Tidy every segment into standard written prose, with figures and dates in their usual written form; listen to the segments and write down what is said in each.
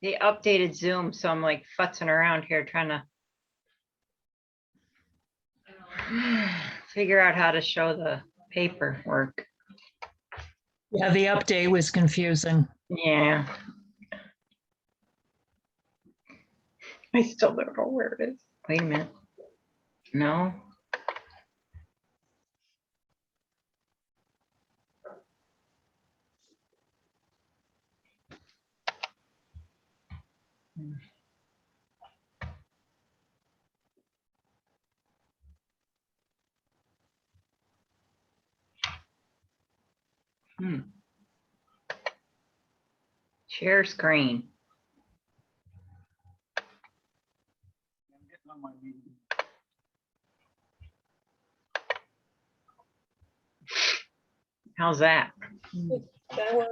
They updated Zoom, so I'm like futzing around here trying to figure out how to show the paperwork. Yeah, the update was confusing. Yeah. I still don't know where it is. Wait a minute. No. Share screen. How's that? That work?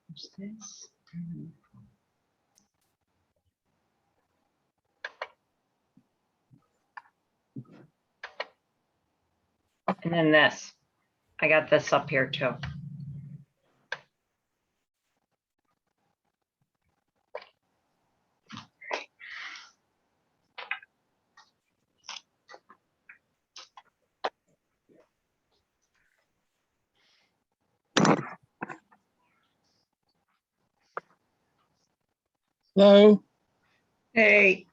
What's this? And then this. I got this up here too. Hello. Hey.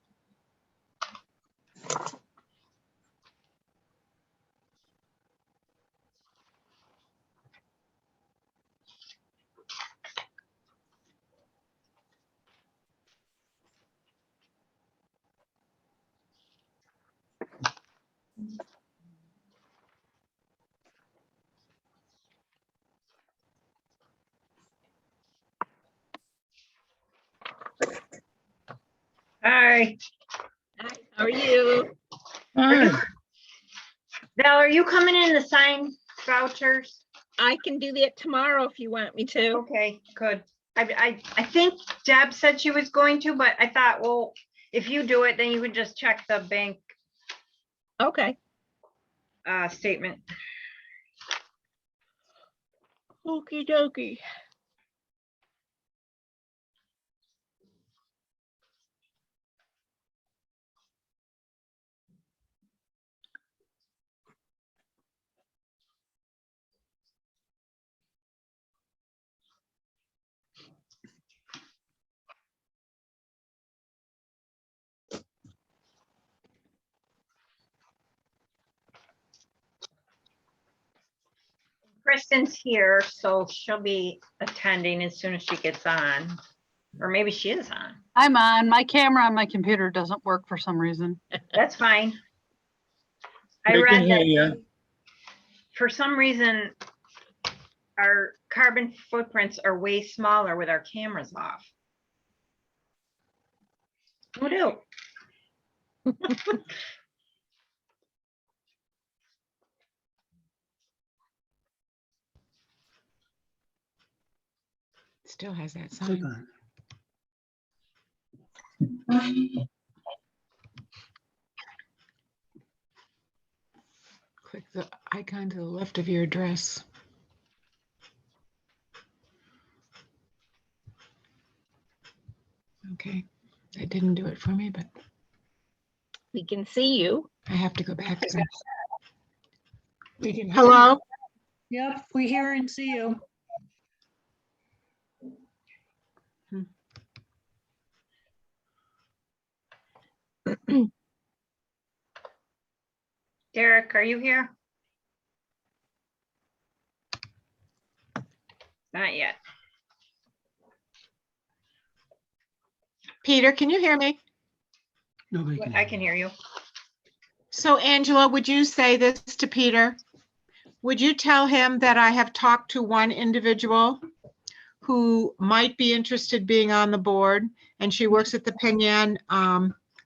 Hi. Hi, how are you? Hi. Val, are you coming in to sign vouchers? I can do that tomorrow if you want me to. Okay, good. I think Deb said she was going to, but I thought, well, if you do it, then you would just check the bank Okay. statement. Okie dokie. Kristen's here, so she'll be attending as soon as she gets on. Or maybe she is on. I'm on. My camera on my computer doesn't work for some reason. That's fine. I We can read hear that you. for some reason, our carbon footprints are way smaller with our cameras off. Who knew? Still has that Click sign. on Click the icon to the left of your address. Okay, that didn't do it for me, but We can see you. I have to go back to. We can. Hello? Yep, we hear and see you. Derek, are you here? Not yet. Peter, can you hear me? Nobody can. I can hear you. So Angela, would you say this to Peter? Would you tell him that I have talked to one individual who might be interested being on the board, and she works at the Penyan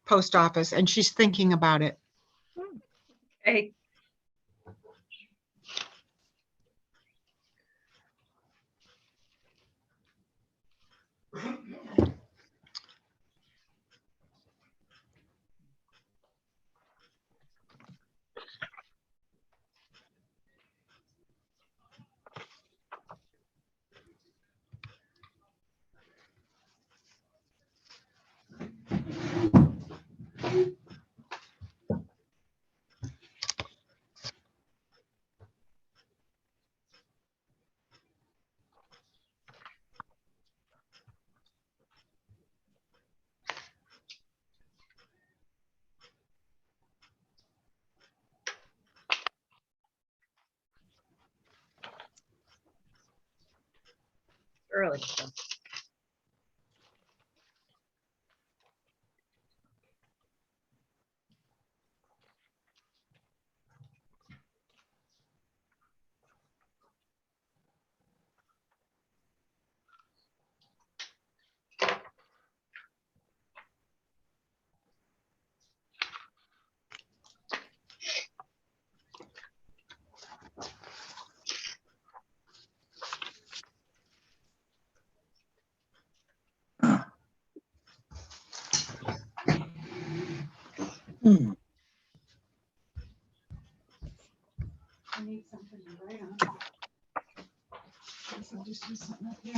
post office, and she's thinking about it. Okay. Early. I need something to write on. Guess I'll just use something up here.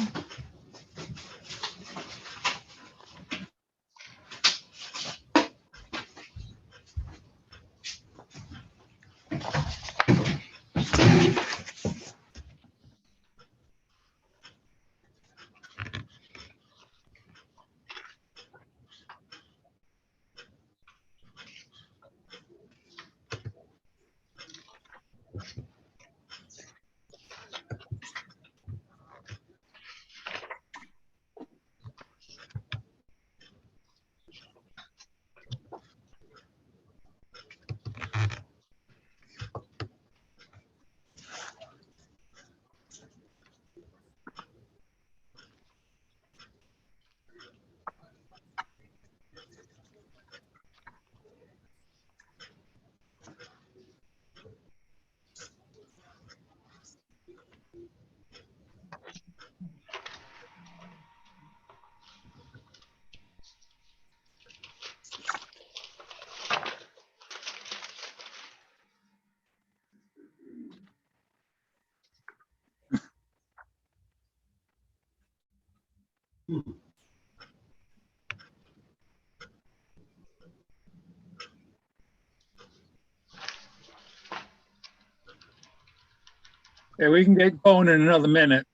Okay, we can get going in another minute.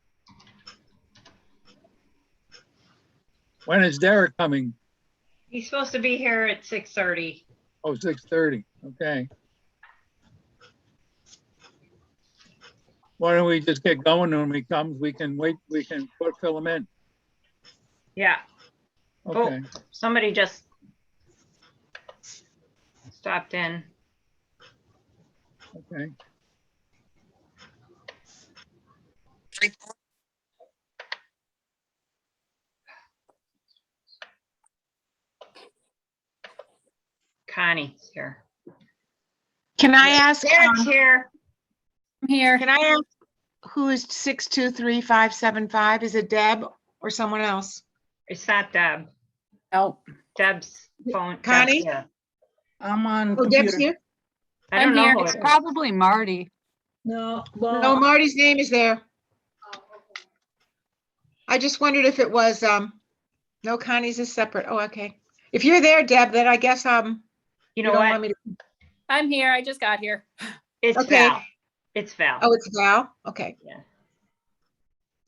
When is Derek coming? He's supposed to be here at 6:30. Oh, 6:30. Okay. Why don't we just get going, and when he comes, we can wait, we can fill him in. Yeah, Okay. somebody just stopped in. Okay. Connie's here. Can I ask, Derek's here. Here. can I ask who is 623-575? Is it Deb or someone else? It's not Deb. Oh, Deb's phone. Connie? Yeah. I'm on Oh, Deb's computer. here? I don't I'm know here. who It's it is. probably Marty. No, No, well, Marty's name is there. I just wondered if it was, no, Connie's is separate. Oh, okay. If you're there, Deb, then I guess, You you know don't what? want me to, I'm here. I just got here. It's Okay. Val. It's Val. oh, it's Val? Okay.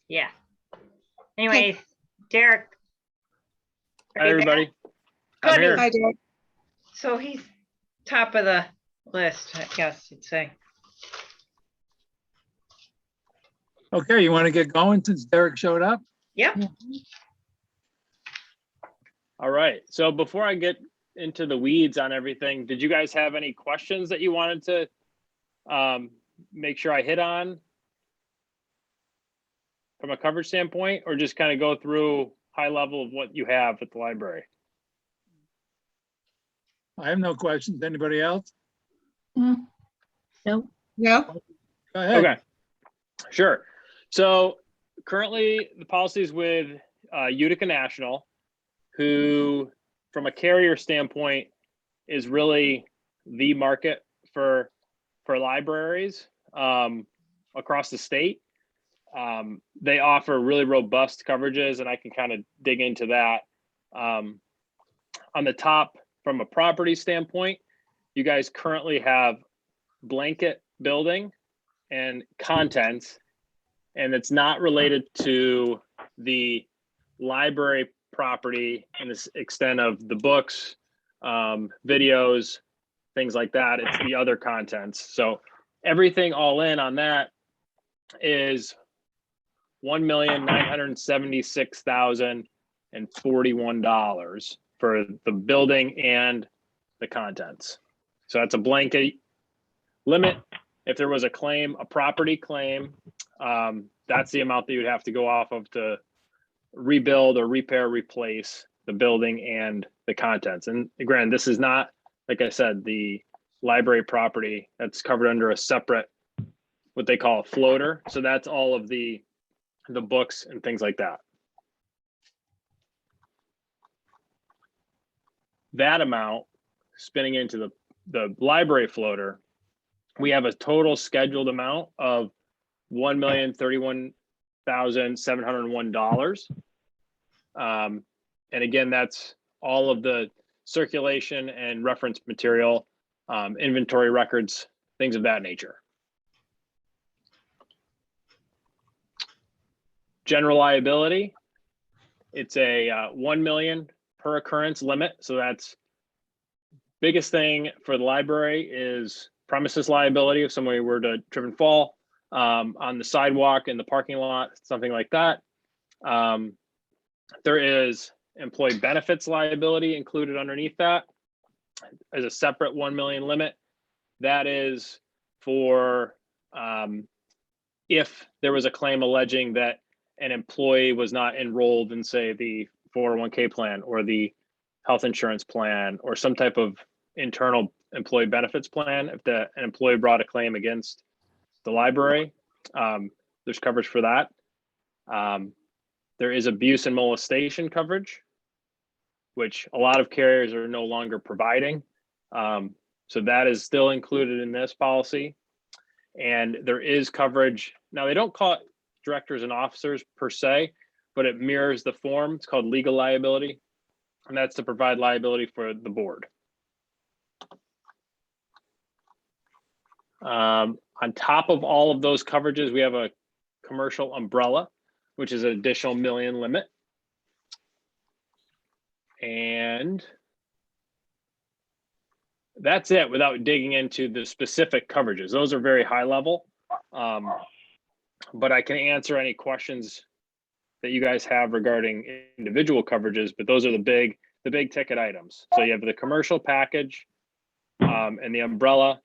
Yeah. Anyways, Derek. Hi, everybody. I'm Good. here. Hi, Derek. So he's top of the list, I guess you'd say. Okay, you want to get going since Derek showed up? Yep. All right, so before I get into the weeds on everything. Did you guys have any questions that you wanted to make sure I hit on from a coverage standpoint, or just kind of go through high level of what you have at the library? I have no questions. Anybody else? No, No? Go ahead. Okay, sure. So currently the policy is with Utica National, who from a carrier standpoint is really the market for libraries across the state. They offer really robust coverages, and I can kind of dig into that. On the top, from a property standpoint, you guys currently have blanket building and contents, and it's not related to the library property in this extent of the books, videos, things like that. It's the other contents. So everything all in on that is $1,976,041 for the building and the contents. So that's a blanket limit. If there was a claim, a property claim, that's the amount that you'd have to go off of to rebuild or repair, replace the building and the contents. And granted, this is not, like I said, the library property. That's covered under a separate, what they call a floater. So that's all of the books and things like that. That amount spinning into the library floater, we have a total scheduled amount of $1,031,701. And again, that's all of the circulation and reference material, inventory records, things of that nature. General liability, it's a 1 million per occurrence limit. So that's biggest thing for the library is premises liability. If somebody were to trip and fall on the sidewalk in the parking lot, something like that. There is employee benefits liability included underneath that as a separate 1 million limit. That is for if there was a claim alleging that an employee was not enrolled in, say, the 401k plan or the health insurance plan or some type of internal employee benefits plan. If an employee brought a claim against the library, there's coverage for that. There is abuse and molestation coverage, which a lot of carriers are no longer providing. So that is still included in this policy. And there is coverage. Now, they don't call it directors and officers per se, but it mirrors the form. It's called legal liability, and that's to provide liability for the board. On top of all of those coverages, we have a commercial umbrella, which is an additional $1 million limit. And that's it without digging into the specific coverages. Those are very high level. But I can answer any questions that you guys have regarding individual coverages, but those are the big ticket items. So you have the commercial package and the umbrella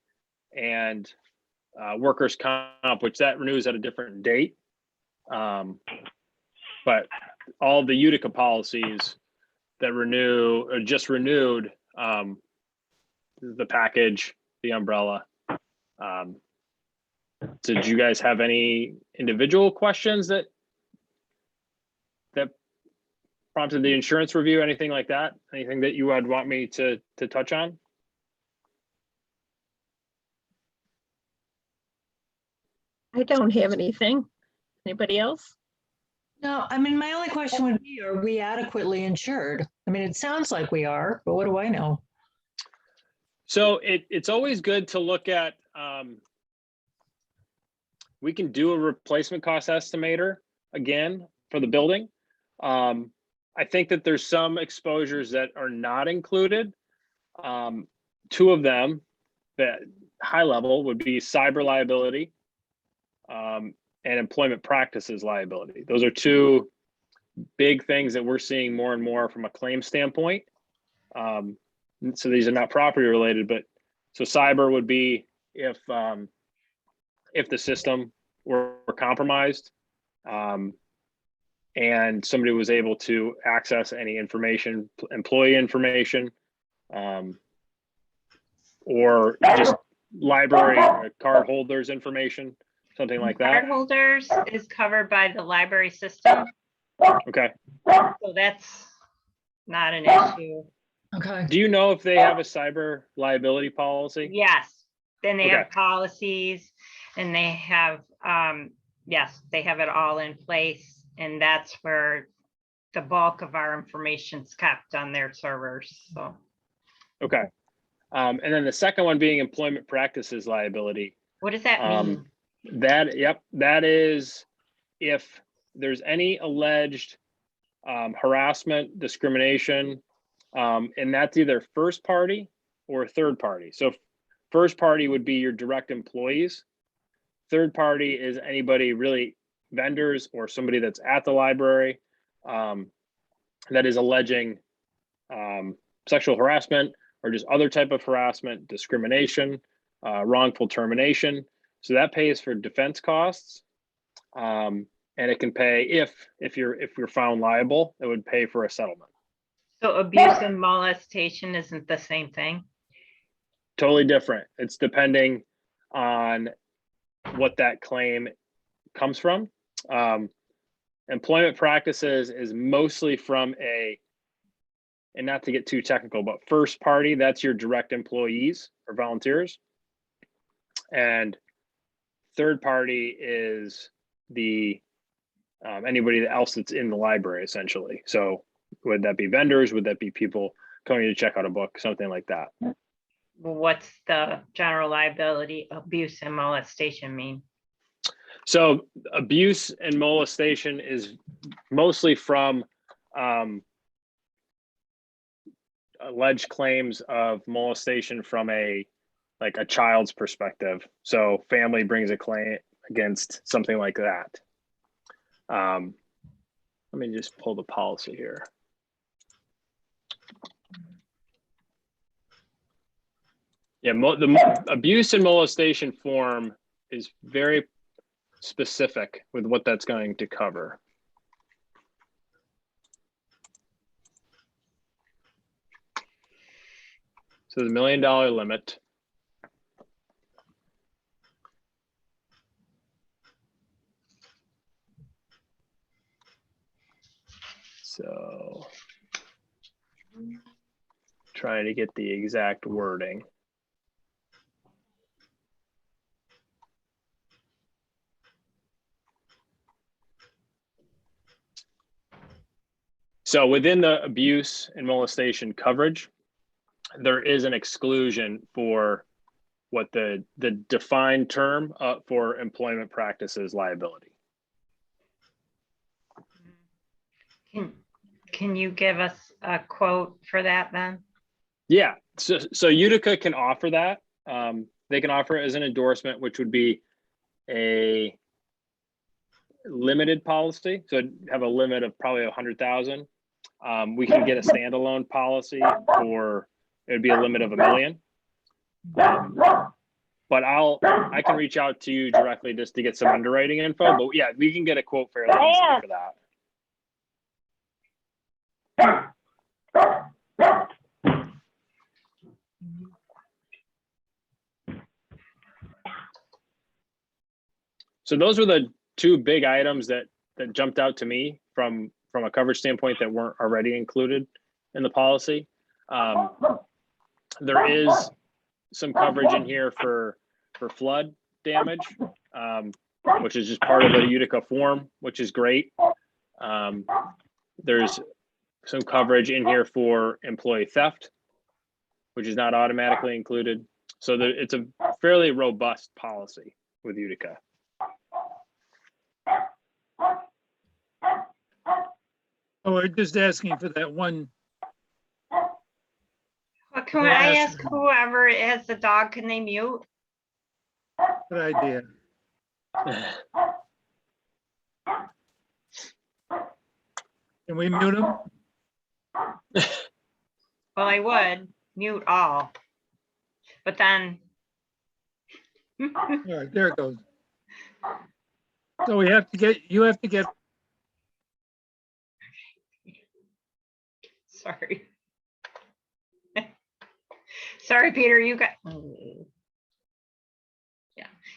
and workers' comp, which that renews at a different date. But all of the Utica policies that renew or just renewed, the package, the umbrella. So did you guys have any individual questions that prompted the insurance review, anything like that? Anything that you would want me to touch on? I don't have anything. Anybody else? No, I mean, my only question would be, are we adequately insured? I mean, it sounds like we are, but what do I know? So it's always good to look at, we can do a replacement cost estimator again for the building. I think that there's some exposures that are not included. Two of them that high level would be cyber liability and employment practices liability. Those are two big things that we're seeing more and more from a claim standpoint. So these are not property related, but so cyber would be if the system were compromised, and somebody was able to access any information, employee information, or just library card holders information, something like that. Card holders is covered by the library system, Okay. so that's not an issue. Okay. Do you know if they have a cyber liability policy? Yes, then they have Okay. policies and they have, yes, they have it all in place. And that's where the bulk of our information's kept on their servers, so. Okay. And then the second one being employment practices liability. What does that mean? That is if there's any alleged harassment, discrimination, and that's either first party or third party. So first party would be your direct employees. Third party is anybody really, vendors or somebody that's at the library that is alleging sexual harassment or just other type of harassment, discrimination, wrongful termination. So that pays for defense costs, and it can pay if you're found liable, it would pay for a settlement. So abuse and molestation isn't the same thing? Totally different. It's depending on what that claim comes from. Employment practices is mostly from and not to get too technical, but first party, that's your direct employees or volunteers. And third party is the anybody else that's in the library, essentially. So would that be vendors? Would that be people coming to check out a book, something like that? What's the general liability, abuse and molestation mean? So abuse and molestation is mostly from alleged claims of molestation from a child's perspective. So family brings a claim against something like that. Let me just pull the policy here. Yeah, the abuse and molestation form is very specific with what that's going to cover. So the $1 million limit. So trying to get the exact wording. So within the abuse and molestation coverage, there is an exclusion for what the defined term for employment practices liability. Can you give us a quote for that then? Yeah, so Utica can offer that. They can offer it as an endorsement, which would be a limited policy. So it'd have a limit of probably 100,000. We can get a standalone policy for, it would be a limit of $1 million. But I can reach out to you directly just to get some underwriting info, but yeah, we can get a quote fairly easily for that. So those were the two big items that jumped out to me from a coverage standpoint that weren't already included in the policy. There is some coverage in here for flood damage, which is just part of the Utica form, which is great. There's some coverage in here for employee theft, which is not automatically included. So it's a fairly robust policy with Utica. Oh, we're just asking for that one. Well, can I ask whoever has the dog, can they mute? Good idea. Can we mute him? Well, I would. mute all. But then. All right, there it goes. So you have to get, Sorry. Sorry, Peter, yeah,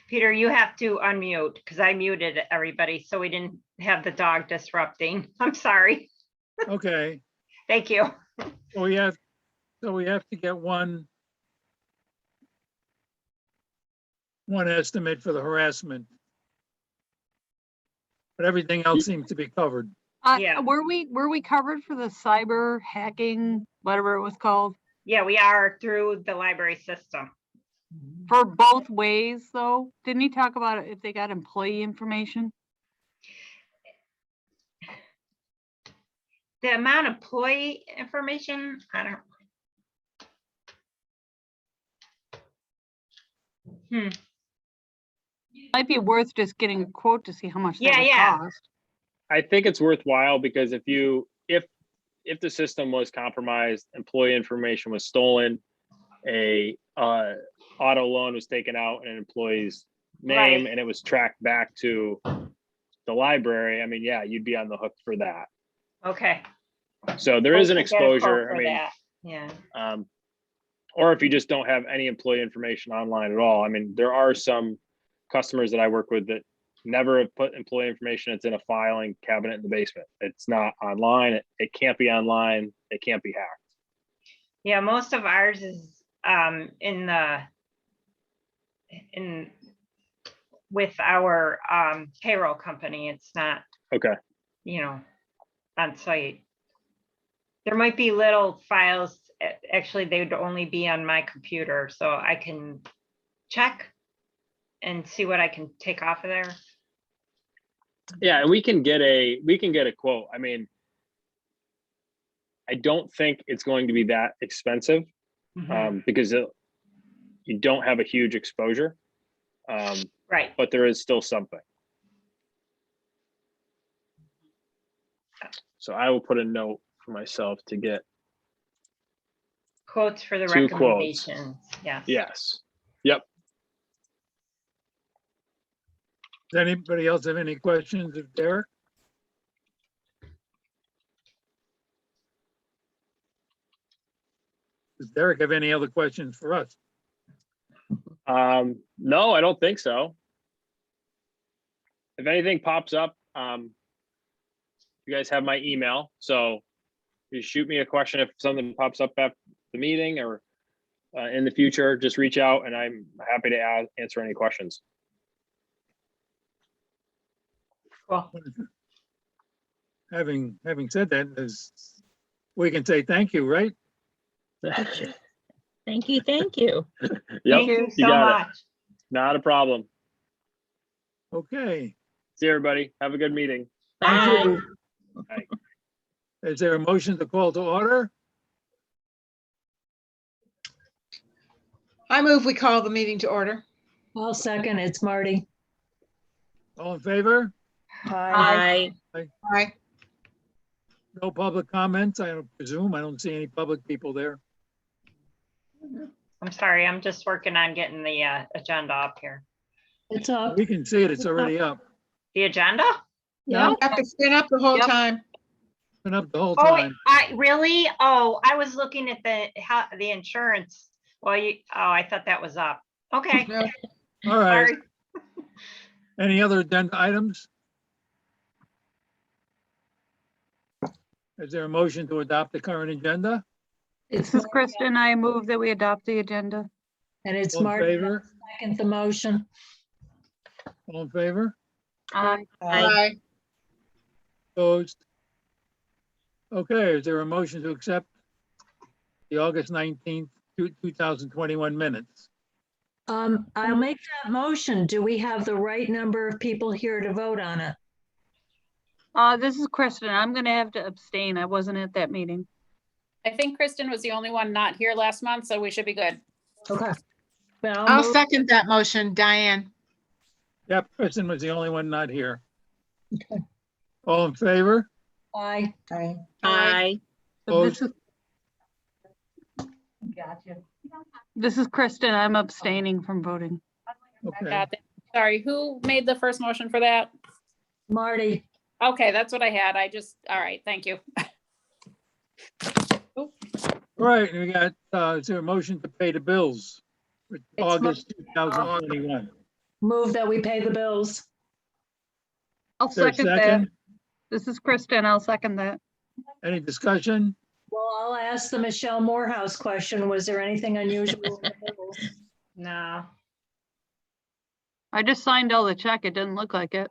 Peter, you have to unmute because I muted everybody, so we didn't have the dog disrupting. I'm sorry. okay, Thank you. so we have to get one estimate for the harassment. But everything else seems to be covered. Yeah. Were we covered for the cyber hacking, whatever it was called? Yeah, we are through the library system. For both ways, though? Didn't he talk about if they got employee information? The amount of employee information, I don't. Might be worth just getting a quote to see how much that Yeah, would yeah. cost. I think it's worthwhile because if the system was compromised, employee information was stolen, a auto loan was taken out in an employee's name, Right. and it was tracked back to the library, I mean, yeah, you'd be on the hook for that. Okay. So there is an We should get a quote exposure. I for mean, that. Yeah. or if you just don't have any employee information online at all. I mean, there are some customers that I work with that never have put employee information. It's in a filing cabinet in the basement. It's not online. It can't be online. It can't be hacked. Yeah, most of ours is with our payroll company. It's not, Okay. On site. There might be little files, actually, they would only be on my computer, so I can check and see what I can take off of there. Yeah, and we can get a quote. I mean, I don't think it's going to be that expensive because you don't have a huge exposure. Right. But there is still something. So I will put a note for myself to get Quotes for the 2 quotes. recommendations. Yes. Yes. Yep. Does anybody else have any questions of Derek? Does Derek have any other questions for us? No, I don't think so. If anything pops up, you guys have my email, so you shoot me a question if something pops up at the meeting or in the future. Just reach out, and I'm happy to answer any questions. Cool. Having said that, we can say thank you, right? Thank you, thank you. Yep, Thank you so got it. much. Not a problem. Okay. See everybody. Have a good meeting. Bye. Is there a motion to call to order? I move we call the meeting to order. I'll second. It's Marty. All in favor? Bye. Aye. No public comments, I don't presume. I don't see any public people there. I'm sorry, I'm just working on getting the agenda up here. It's up. We can see it, it's already up. The agenda? Yeah. It's been up the whole Yep. time. Been up the whole Oh, time. I really? Oh, I was looking at the insurance. Well, I thought that was up. Okay. No. All right. Sorry. Any other agenda items? Is there a motion to adopt the current agenda? It's This is Kristen. I move that we adopt the agenda. And it's All in Marty. favor? Second the motion. All in favor? Aye. Aye. Opposed? Okay, is there a motion to accept the August 19th, 2021 minutes? I'll make that motion. Do we have the right number of people here to vote on it? This is Kristen. I'm gonna have to abstain. I wasn't at that meeting. I think Kristen was the only one not here last month, so we should be good. Okay. Well, I'll second that motion, Diane. Yep, Kristen was the only one not here. Okay. All in favor? Aye. Aye. Bye. So this is, This is Kristen. I'm abstaining from voting. I Okay, got that. Sorry, who made the first motion for that? Marty, Okay, that's what I had. All right, thank you. all right, we got, is there a motion to pay the bills for August 2021? move that we pay the bills. I'll Is there a second that. second? This is Kristen. I'll second that. Any discussion? Well, I'll ask the Michelle Morehouse question. Was there anything unusual in the bills? No, I just signed all the check. It didn't look like it.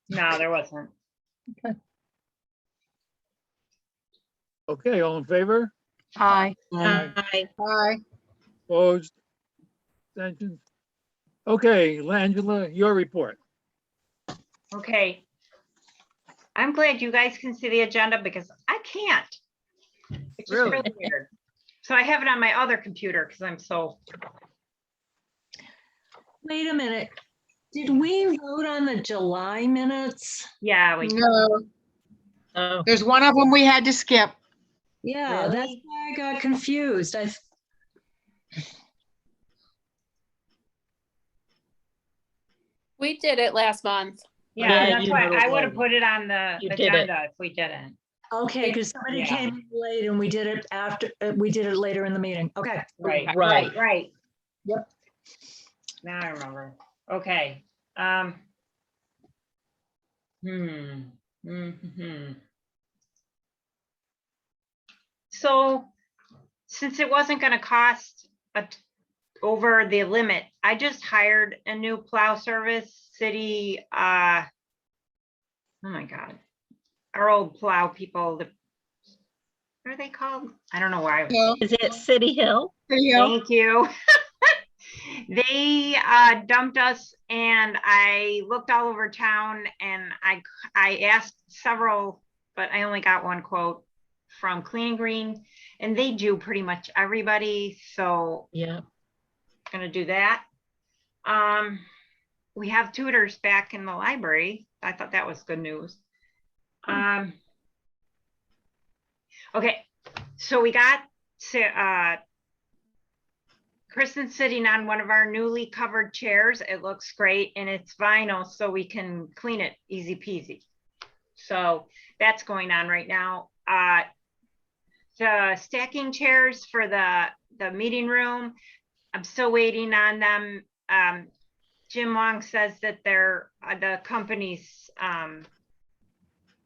no, there wasn't. Okay, all in favor? Aye. Aye. Opposed? Abstentions? Okay, Angela, your report. Okay. I'm glad you guys can see the agenda because I can't. It's just Really? really weird. So I have it on my other computer because I'm so, Wait a minute. Did we vote on the July minutes? yeah, we, No, Oh, there's one of them we had to skip. Yeah, that's Really? why I got confused. We did it last month. yeah, Yeah, that's you why voted I would have no. put it on the You did it. agenda if we didn't. Okay, because somebody Yeah. came in late and we did it after, we did it later in the meeting. Okay. Right, Right. right. Yep. Now I remember. Okay. Mhm. So since it wasn't gonna cost over the limit, I just hired a new plow service city, oh my God. Our old plow people, what are they called? I don't know why. Hill, is it City Hill? City Hill. Thank you. They dumped us and I looked all over town and I asked several, but I only got one quote from Clean and Green and they do pretty much everybody. So Yeah. gonna do that. We have tutors back in the library. I thought that was good news. Okay, so we got Kristen sitting on one of our newly covered chairs. It looks great and it's vinyl, so we can clean it easy peasy. So that's going on right now. The stacking chairs for the meeting room, I'm still waiting on them. Jim Long says that they're the company's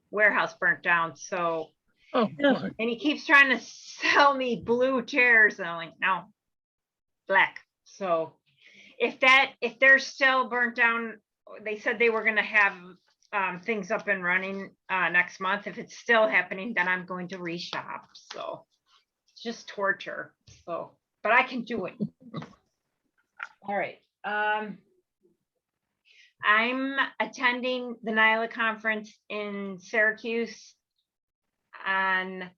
warehouse burnt down. So, Oh, Yeah. boy. and he keeps trying to sell me blue chairs. And I'm like, no, black. So if they're still burnt down, they said they were gonna have things up and running next month. If it's still happening, then I'm going to reshop. So it's just torture. So, but I can do it. All right. I'm attending the NILA conference in Syracuse on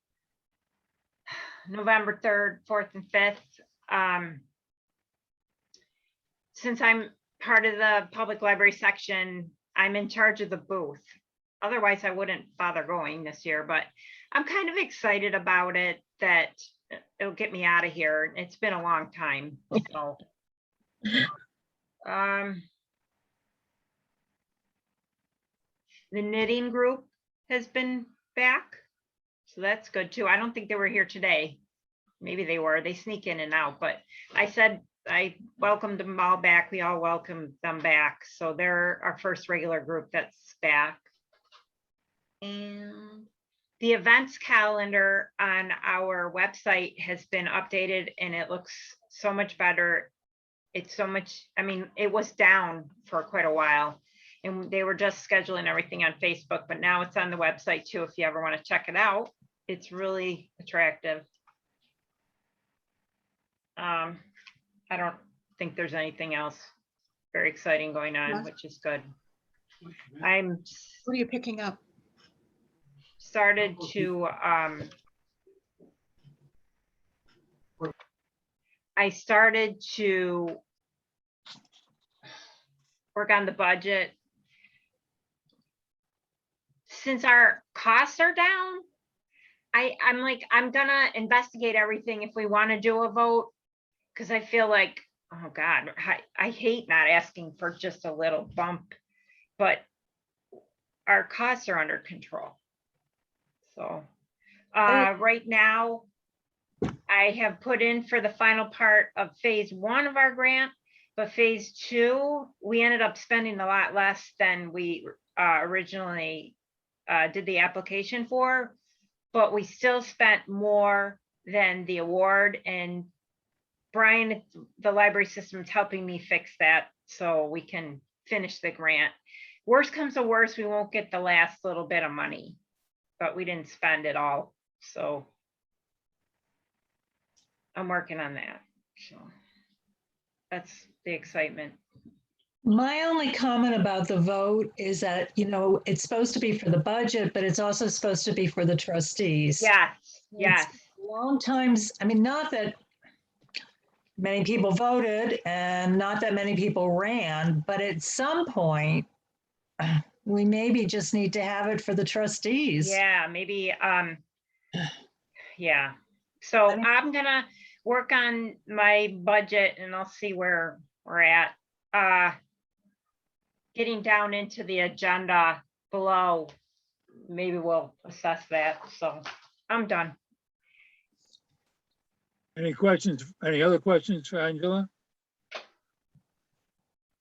November 3rd, 4th, and 5th. Since I'm part of the public library section, I'm in charge of the booth. Otherwise, I wouldn't bother going this year, but I'm kind of excited about it that it'll get me out of here. It's been a long time. So, the knitting group has been back. So that's good too. I don't think they were here today. Maybe they were, they sneak in and out, but I said, I welcomed them all back. We all welcomed them back. So they're our first regular group that's back. And the events calendar on our website has been updated and it looks so much better. It's so much, I mean, it was down for quite a while and they were just scheduling everything on Facebook, but now it's on the website too. If you ever want to check it out, it's really attractive. I don't think there's anything else very exciting going on, which is good. I'm What are you picking up? started to I started to work on the budget. Since our costs are down, I'm like, I'm gonna investigate everything if we want to do a vote. Cause I feel like, oh God, I hate not asking for just a little bump, but our costs are under control. So, right now, I have put in for the final part of phase 1 of our grant, but phase 2, we ended up spending a lot less than we originally did the application for, but we still spent more than the award, and Brian, the library system, is helping me fix that so we can finish the grant. Worst comes to worst, we won't get the last little bit of money, but we didn't spend it all. So I'm working on that. So that's the excitement. My only comment about the vote is that, it's supposed to be for the budget, but it's also supposed to be for the trustees. Yes, yes. Long times, not that many people voted and not that many people ran, but at some point, we maybe just need to have it for the trustees. Yeah, maybe, yeah. So I'm gonna work on my budget and I'll see where we're at. Getting down into the agenda below, maybe we'll assess that. So I'm done. Any questions, any other questions for Angela?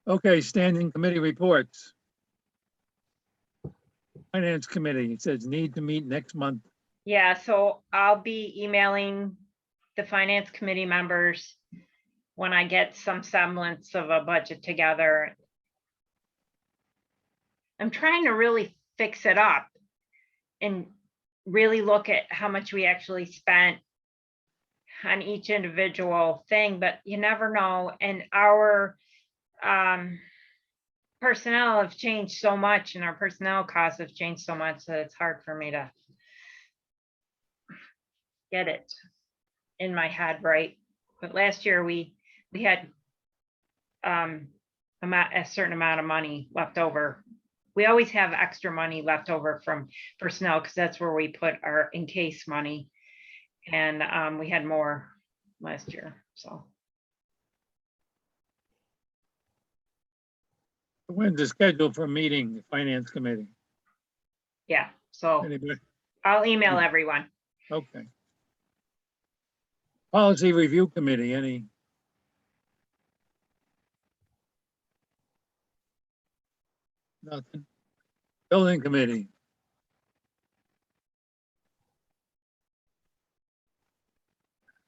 Okay, standing committee reports. Finance Committee, it says need to meet next month. Yeah, so I'll be emailing the finance committee members when I get some semblance of a budget together. I'm trying to really fix it up and really look at how much we actually spent on each individual thing, but you never know. And our personnel have changed so much, and our personnel costs have changed so much that it's hard for me to get it in my head right. But last year we had a certain amount of money left over. We always have extra money left over from personnel because that's where we put our in case money. And we had more last year, so. When's the schedule for a meeting, the Finance Committee? Yeah, so Anybody? I'll email everyone. Okay. Policy Review Committee, any? Nothing. Building Committee.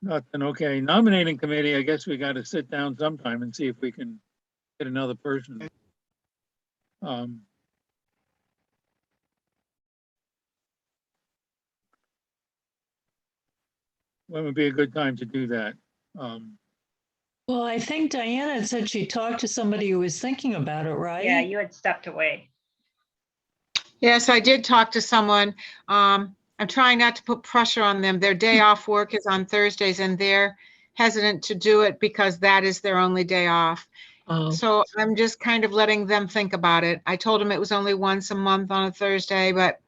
Nothing, okay. Nominating Committee, I guess we got to sit down sometime and see if we can get another person. When would be a good time to do that? Well, I think Diana had said she talked to somebody who was thinking about it, right? Yeah, you had stepped away. Yes, I did talk to someone. I'm trying not to put pressure on them. Their day off work is on Thursdays and they're hesitant to do it because that is their only day off. Oh. So I'm just kind of letting them think about it. I told them it was only once a month on a Thursday, but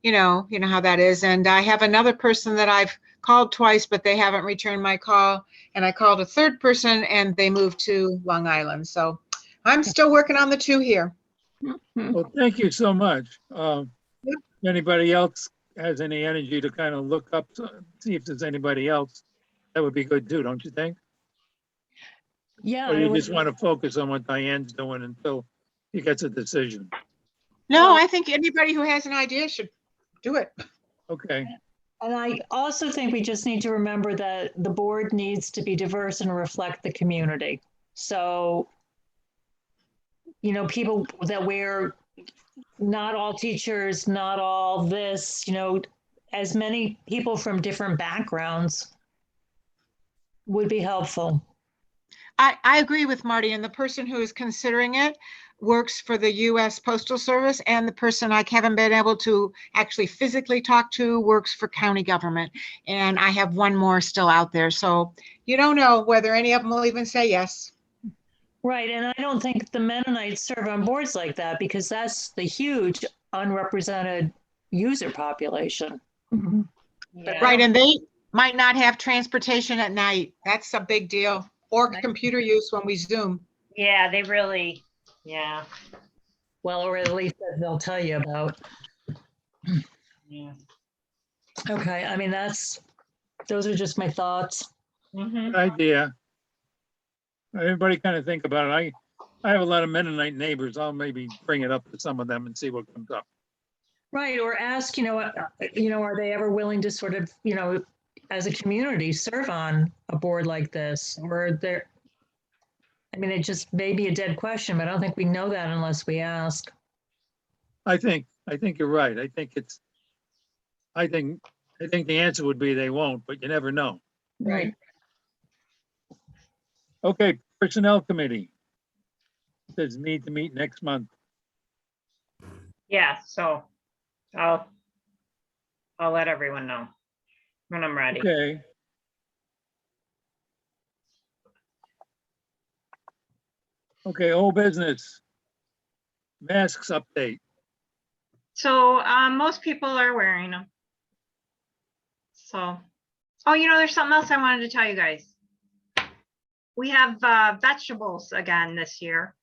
you know how that is. And I have another person that I've called twice, but they haven't returned my call. And I called a third person and they moved to Long Island. So I'm still working on the 2 here. Well, thank you so much. If anybody else has any energy to kind of look up, see if there's anybody else, that would be good too, don't you think? Yeah. Or you just want to focus on what Diane's doing until he gets a decision? No, I think anybody who has an idea should do it. Okay. And I also think we just need to remember that the board needs to be diverse and reflect the community. So, people that we're not all teachers, not all this, as many people from different backgrounds would be helpful. I agree with Marty, and the person who is considering it works for the U.S. Postal Service, and the person I haven't been able to actually physically talk to works for county government. And I have one more still out there. So you don't know whether any of them will even say yes. Right. And I don't think the Mennonites serve on boards like that because that's the huge unrepresented user population. Mhm. Yeah. Right, and they might not have transportation at night. That's a big deal. Or computer use when we Zoom. Yeah, they really, yeah, Well, or at least that they'll tell you about. yeah. Okay, I mean, those are just my thoughts. Mhm. Idea. Everybody kind of think about it. I have a lot of Mennonite neighbors. I'll maybe bring it up to some of them and see what comes up. Right, or ask, are they ever willing to sort of, as a community, serve on a board like this? Or they're, I mean, it just may be a dead question, but I don't think we know that unless we ask. I think you're right. I think the answer would be they won't, but you never know. Right. Okay, Personnel Committee. Says need to meet next month. Yeah, so I'll let everyone know when I'm ready. Okay. Okay, old business. Masks update. So, most people are wearing them. So, oh, there's something else I wanted to tell you guys. We have vegetables again this year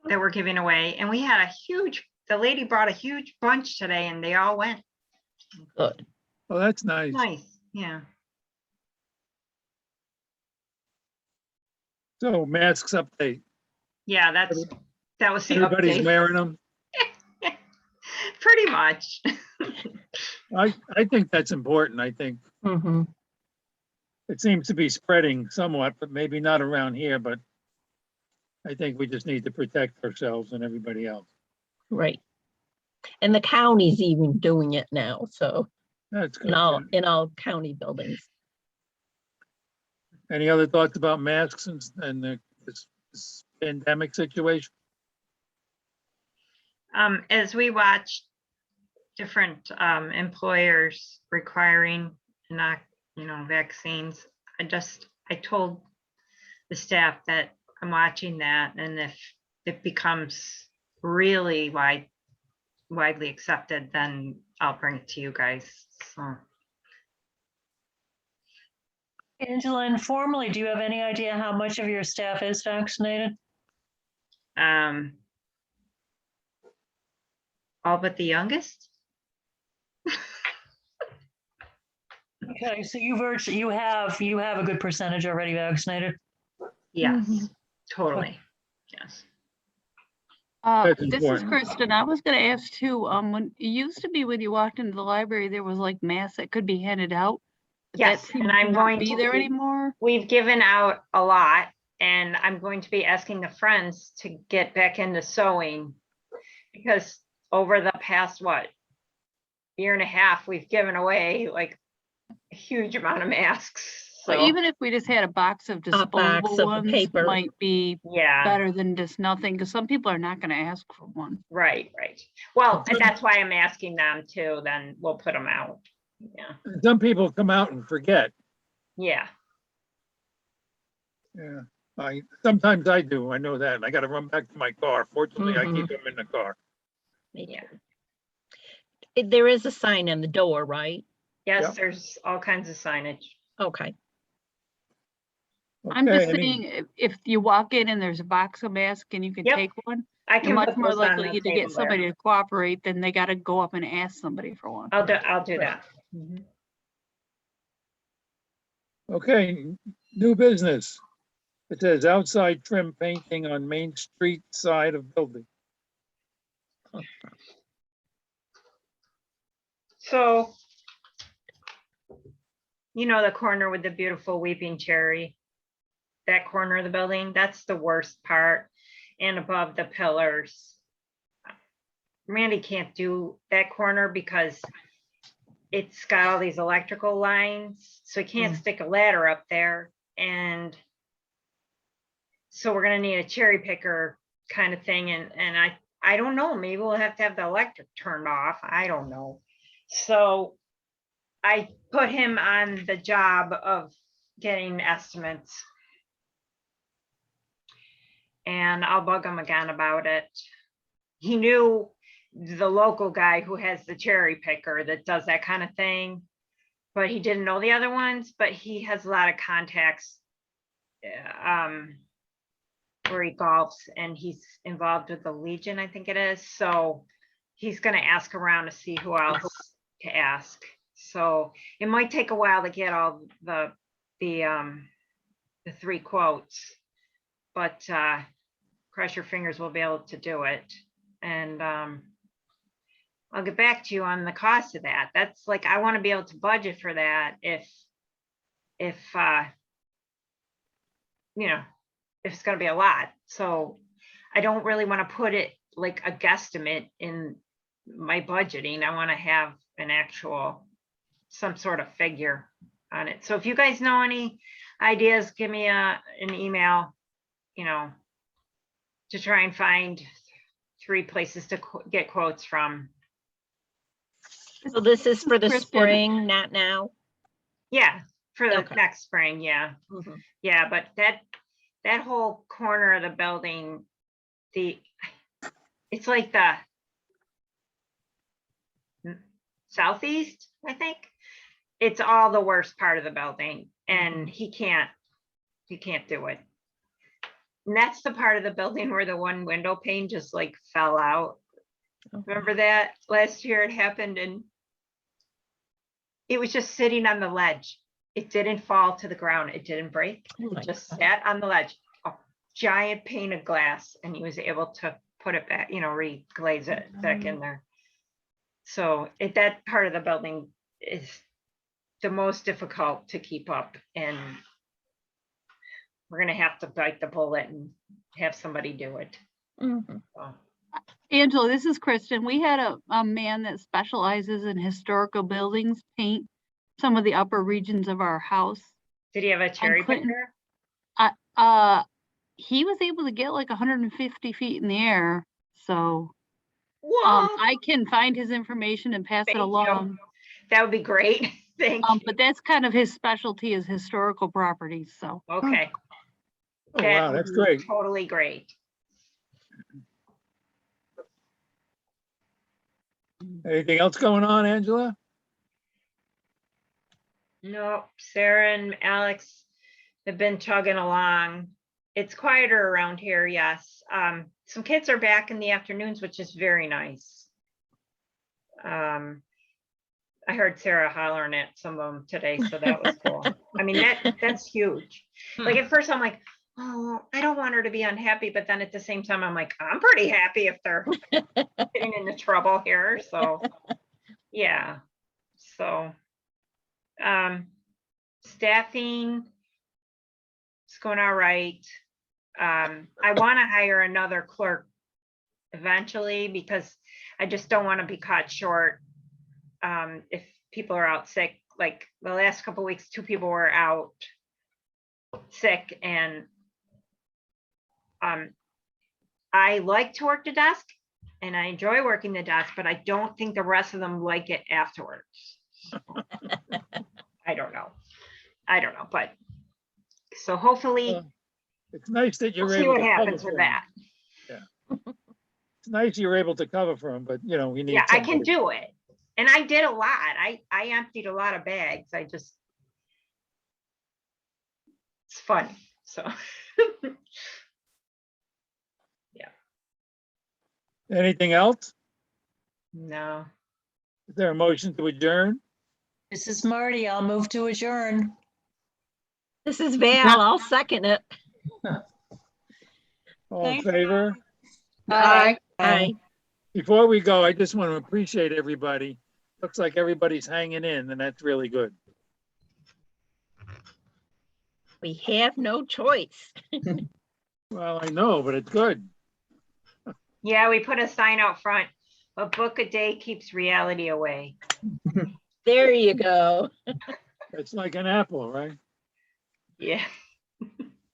that we're giving away, and we had the lady brought a huge bunch today, and they all went. Good. Oh, that's nice. Nice, yeah. So masks update. Yeah, that was the Everybody's update. wearing them. Pretty much. I think that's important. I think Mm-hmm. it seems to be spreading somewhat, but maybe not around here, but I think we just need to protect ourselves and everybody else. Right. And the county's even doing it now, so That's good. in all county buildings. Any other thoughts about masks and this pandemic situation? As we watch different employers requiring vaccines, I told the staff that I'm watching that, and if it becomes really widely accepted, then I'll bring it to you guys. So Angela, informally, do you have any idea how much of your staff is vaccinated? all but the youngest. Okay, so you have a good percentage already vaccinated? Yes, Mhm. totally. Yes. That's This is important. Kristen. I was gonna ask too, when it used to be when you walked into the library, there was like masks that could be handed out. but that Yes, seems and to I'm not going be to there be- anymore. We've given out a lot, and I'm going to be asking the friends to get back into sewing, because over the past, year and a half, we've given away like a huge amount of masks. So So, even if we just had a box of box disposable of ones, paper. might be yeah, better than just nothing, because some people are not gonna ask for one. right. Well, and that's why I'm asking them too, then we'll put them out. Yeah, Some people come out and forget. yeah, Yeah, sometimes I do. I know that. And I got to run back to my car. Fortunately, I keep them in the car. yeah. There is a sign in the door, right? Yes, Yep. there's all kinds of signage. Okay. I'm just Okay, saying, if you walk in and there's a box of masks and you can Yep. take one, I you're can much put more those on likely the to get table there. somebody to cooperate than they gotta go up and ask somebody for one. I'll do that. Mhm. Okay, new business. It says outside trim painting on Main Street side of building. So, the corner with the beautiful weeping cherry, that corner of the building, that's the worst part. And above the pillars. Randy can't do that corner because it's got all these electrical lines, so he can't stick a ladder up there. And so we're gonna need a cherry picker kind of thing. And I don't know, maybe we'll have to have the electric turned off. I don't know. So I put him on the job of getting estimates. And I'll bug him again about it. He knew the local guy who has the cherry picker that does that kind of thing. but he didn't know the other ones, but he has a lot of contacts where he golfs, and he's involved with the Legion, I think it is. So he's gonna ask around to see who else to ask. So it might take a while to get all the 3 quotes, but cross your fingers we'll be able to do it. And I'll get back to you on the cost of that. That's like, I want to be able to budget for that if you know, if it's going to be a lot. So I don't really want to put it like a guesstimate in my budgeting. I want to have an actual, some sort of figure on it. So if you guys know any ideas, give me an email, you know, to try and find 3 places to get quotes from. So this is for the Kristen. spring, not now? Yeah, for the Okay. next spring, yeah. Mhm. Yeah, but that whole corner of the building, it's like the southeast, I think. It's all the worst part of the building, and he can't do it. And that's the part of the building where the one window pane just like fell out. Remember that last year it happened, and it was just sitting on the ledge. It didn't fall to the ground. It didn't break. Oh my It just God. sat on the ledge, a giant pane of glass, and he was able to put it back, you know, re-glaze it back in there. So that part of the building is the most difficult to keep up, and we're gonna have to bite the bullet and have somebody do it. Mhm. So, Angela, this is Kristen. We had a man that specializes in historical buildings paint some of the upper regions of our house. did he have a cherry Clinton. picker? He was able to get like 150 feet in the air. So Whoa, I can find his information and pass Thank it you. along. That would be great. Thank you. But that's kind of his specialty, is historical properties. So Okay. Oh, That wow, would that's be great. Totally great. Anything else going on, Angela? No, Sarah and Alex have been chugging along. It's quieter around here, yes. Some kids are back in the afternoons, which is very nice. I heard Sarah hollering at some of them today, so that was cool. I mean, that's huge. Like at first I'm like, oh, I don't want her to be unhappy, but then at the same time, I'm like, I'm pretty happy if they're getting into trouble here. So yeah. So staffing is going all right. I want to hire another clerk eventually, because I just don't want to be caught short if people are out sick. Like the last couple of weeks, 2 people were out sick, and I like to work the desk and I enjoy working the desk, but I don't think the rest of them like it afterwards. I don't know, but so hopefully It's nice that you're we'll see able what to cover happens for with 'em. that. It's nice you're able to cover for them, but you know, we need. Yeah, I can somebody. do it. And I did a lot. I emptied a lot of bags. It's fun. So Anything else? no. Is there a motion to adjourn? This is Marty. I'll move to adjourn. This is Val. I'll second it. All in Thank you. favor? Aye. Aye. Before we go, I just want to appreciate everybody. Looks like everybody's hanging in, and that's really good. We have no choice. Well, I know, but it's good. Yeah, we put a sign out front. A book a day keeps reality away. There you go. It's like an apple, right? Yeah.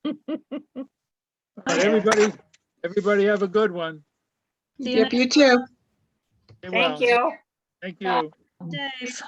All right, everybody have a good one. See you Yep, you too. Stay Thank well. you. Thank you. Dave.